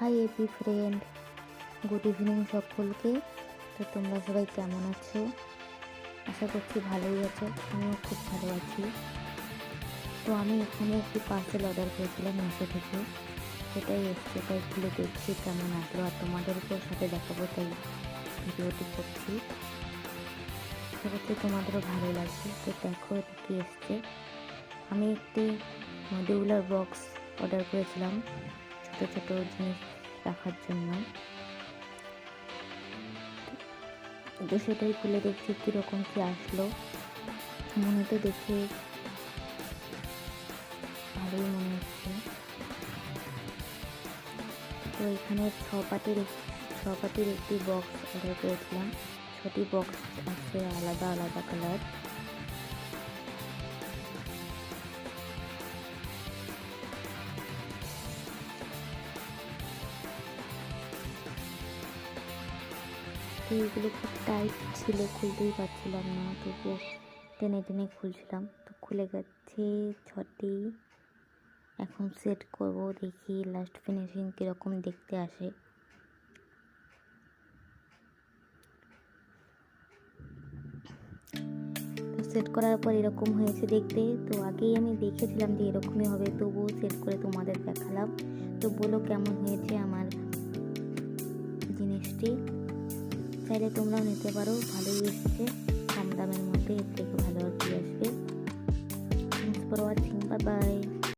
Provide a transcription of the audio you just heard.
High every friend, good evening সকলকে। তো তোমরা সবাই কেমন আছো? আশা করছি ভালোই আছো। আমিও খুব ভালো আছি। তো আমি এখানে একটি পার্সেল অর্ডার করেছিলাম মিশো থেকে, সেটাই এসছে। তাই খুলে দেখছি কেমন আসলো, আর তোমাদেরকেও সাথে দেখাবো, তাই ভিডিওটি করছি। আশা করছি তোমাদেরও ভালো লাগবে। তো দেখো এটা কি এসছে। আমি একটি মডিউলার বক্স অর্ডার করেছিলাম ছোটো ছোটো জিনিস রাখার জন্য। তো সেটাই খুলে দেখছি কীরকম কী আসলো। মনে তো দেখে ভালোই মনে হচ্ছে। তো এখানে ছ পাটির একটি বক্স অর্ডার করেছিলাম। 6টি বক্স আছে আলাদা আলাদা কালার। তো এগুলো খুব টাইট ছিল, খুলতেই পারছিলাম না, তবুও টেনে টেনে খুলছিলাম। তো খুলে গেছে 6টি। এখন সেট করব, দেখি লাস্ট ফিনিশিং কীরকম দেখতে আসে। তো সেট করার পর এরকম হয়েছে দেখতে। তো আগেই আমি দেখেছিলাম যে এরকমই হবে, তবুও সেট করে তোমাদের দেখালাম। তো বলো কেমন হয়েছে আমার জিনিসটি। চাইলে তোমরাও নিতে পারো, ভালোই এসছে, কম দামের মধ্যে। এর থেকে ভালো আর কি আসবে। Thanks for watching, bye bye.